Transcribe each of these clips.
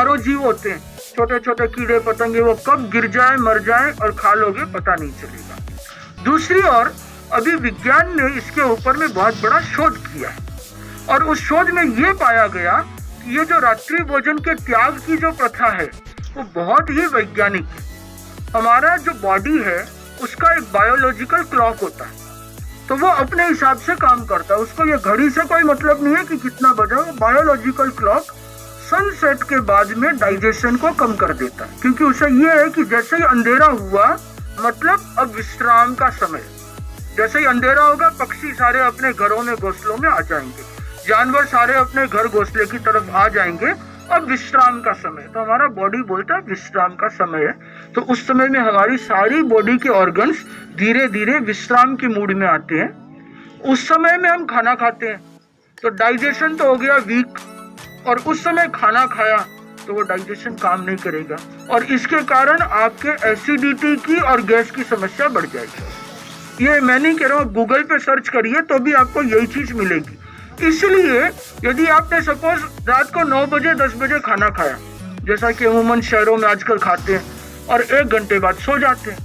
हजारों जीव होते हैं, छोटे छोटे कीड़े पतंगे, वो कब गिर जाए मर जाए और खा लोगे पता नहीं चलेगा। दूसरी ओर अभी विज्ञान ने इसके ऊपर में बहुत बड़ा शोध किया है और उस शोध में ये पाया गया कि ये जो रात्रि भोजन के त्याग की जो प्रथा है वो बहुत ही वैज्ञानिक है। हमारा जो बॉडी है उसका एक बायोलॉजिकल क्लॉक होता है, तो वो अपने हिसाब से काम करता है, उसको ये घड़ी से कोई मतलब नहीं है कि कितना बजा। वो बायोलॉजिकल क्लॉक सनसेट के बाद में डाइजेशन को कम कर देता है, क्योंकि उसे ये है कि जैसे ही अंधेरा हुआ मतलब अब विश्राम का समय। जैसे ही अंधेरा होगा पक्षी सारे अपने घरों में घोंसलों में आ जाएंगे, जानवर सारे अपने घर घोंसले की तरफ आ जाएंगे, अब विश्राम का समय। तो हमारा बॉडी बोलता है विश्राम का समय है, तो उस समय में हमारी सारी बॉडी के ऑर्गन्स धीरे धीरे विश्राम की मूड में आते हैं। उस समय में हम खाना खाते हैं तो डाइजेशन तो हो गया वीक, और उस समय खाना खाया तो वो डाइजेशन काम नहीं करेगा और इसके कारण आपके एसिडिटी की और गैस की समस्या बढ़ जाएगी। ये मैं नहीं कह रहा हूँ, गूगल पे सर्च करिए तो भी आपको यही चीज मिलेगी। इसलिए यदि आपने सपोज रात को 9 बजे 10 बजे खाना खाया, जैसा कि अमूमन शहरों में आजकल खाते हैं, और 1 घंटे बाद सो जाते हैं,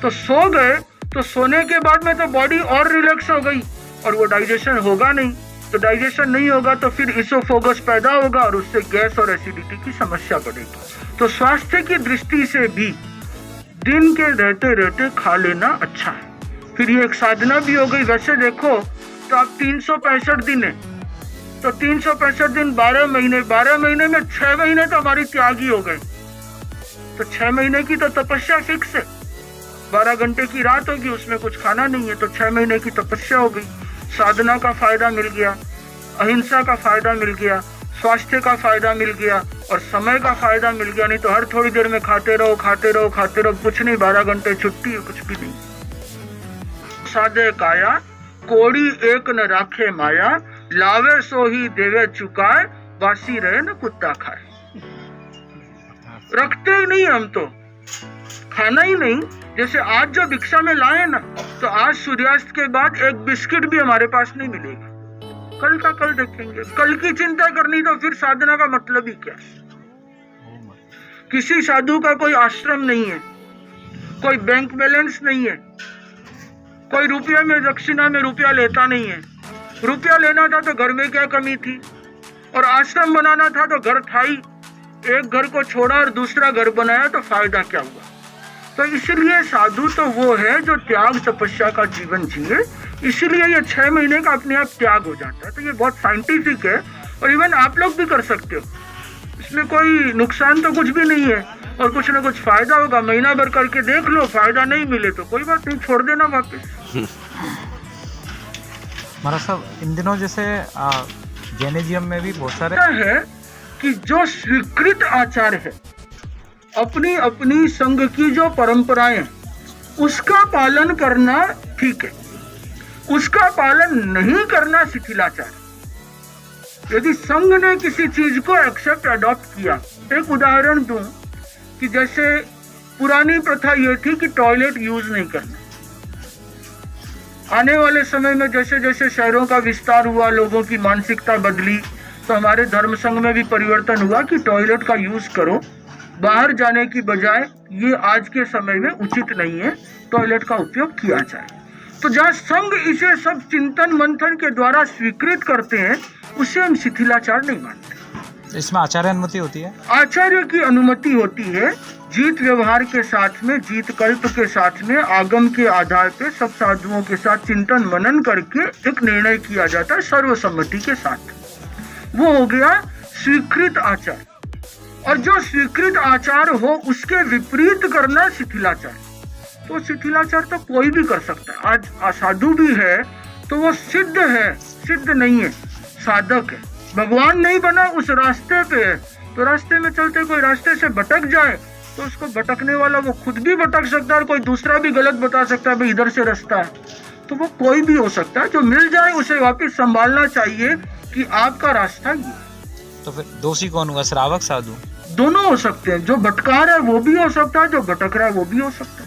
तो सो गए तो सोने के बाद में तो बॉडी और रिलैक्स हो गई और वो डाइजेशन होगा नहीं। तो डाइजेशन नहीं होगा तो फिर इसोफेगस पैदा होगा और उससे गैस और एसिडिटी की समस्या बढ़ेगी। तो स्वास्थ्य की दृष्टि से भी दिन के रहते रहते खा लेना अच्छा है। फिर ये एक साधना भी हो गई। वैसे देखो तो आप 365 दिन है, तो 365 दिन 12 महीने, 12 महीने में 6 महीने तो हमारी त्यागी हो गए, तो 6 महीने की तो तपस्या फिक्स है। 12 घंटे की रात होगी, उसमें कुछ खाना नहीं है, तो 6 महीने की तपस्या हो गई। साधना का फायदा मिल गया, अहिंसा का फायदा मिल गया, स्वास्थ्य का फायदा मिल गया और समय का फायदा मिल गया। नहीं तो हर थोड़ी देर में खाते रहो खाते रहो खाते रहो, कुछ नहीं, 12 घंटे छुट्टी है, कुछ भी नहीं। साधे काया कोड़ी एक न राखे माया, लावे सो ही देवे चुकाए, बासी रहे न कुत्ता खाए। रखते ही नहीं हम तो, खाना ही नहीं। जैसे आज जो भिक्षा में लाए ना, तो आज सूर्यास्त के बाद एक बिस्किट भी हमारे पास नहीं मिलेगा। कल का कल देखेंगे, कल की चिंता करनी तो फिर साधना का मतलब ही क्या। किसी साधु का कोई आश्रम नहीं है, कोई बैंक बैलेंस नहीं है, कोई रुपया में दक्षिणा में रुपया लेता नहीं है। रुपया लेना था तो घर में क्या कमी थी, और आश्रम बनाना था तो घर था ही। एक घर को छोड़ा और दूसरा घर बनाया तो फायदा क्या हुआ। तो इसलिए साधु तो वो है जो त्याग तपस्या का जीवन जिए, इसीलिए ये 6 महीने का अपने आप त्याग हो जाता है। तो ये बहुत साइंटिफिक है और इवन आप लोग भी कर सकते हो, इसमें कोई नुकसान तो कुछ भी नहीं है और कुछ ना कुछ फायदा होगा। महीना भर करके देख लो, फायदा नहीं मिले तो कोई बात नहीं, छोड़ देना वापस। महाराज साहब, इन दिनों जैसे जैनिज्म में भी बहुत सारे है कि जो स्वीकृत आचार है, अपनी अपनी संघ की जो परंपराएं, उसका पालन करना ठीक है, उसका पालन नहीं करना शिथिलाचार। यदि संघ ने किसी चीज को एक्सेप्ट अडॉप्ट किया, एक उदाहरण दूं कि जैसे पुरानी प्रथा ये थी कि टॉयलेट यूज नहीं करना। आने वाले समय में जैसे जैसे शहरों का विस्तार हुआ, लोगों की मानसिकता बदली, तो हमारे धर्म संघ में भी परिवर्तन हुआ कि टॉयलेट का यूज करो, बाहर जाने की बजाय ये आज के समय में उचित नहीं है, टॉयलेट का उपयोग किया जाए। तो जहाँ संघ इसे सब चिंतन मंथन के द्वारा स्वीकृत करते हैं, उसे हम शिथिलाचार नहीं मानते। इसमें आचार्य अनुमति होती है, आचार्य की अनुमति होती है। जीत व्यवहार के साथ में, जीत कल्प के साथ में, आगम के आधार पे सब साधुओं के साथ चिंतन मनन करके एक निर्णय किया जाता है सर्वसम्मति के साथ। वो हो गया स्वीकृत आचार। और जो स्वीकृत आचार हो उसके विपरीत करना शिथिलाचार। तो शिथिलाचार तो कोई भी कर सकता है। आज असाधु भी है तो वो सिद्ध है, सिद्ध नहीं है, साधक है। भगवान नहीं बना, उस रास्ते पे है, तो रास्ते में चलते कोई रास्ते से भटक जाए तो उसको भटकने वाला वो खुद भी भटक सकता है और कोई दूसरा भी गलत बता सकता है, भाई इधर से रास्ता है। तो वो कोई भी हो सकता है, जो मिल जाए उसे वापस संभालना चाहिए कि आपका रास्ता ये। तो फिर दोषी कौन हुआ, श्रावक साधु? दोनों हो सकते हैं, जो भटका रहा है वो भी हो सकता है, जो भटक रहा है वो भी हो सकता है।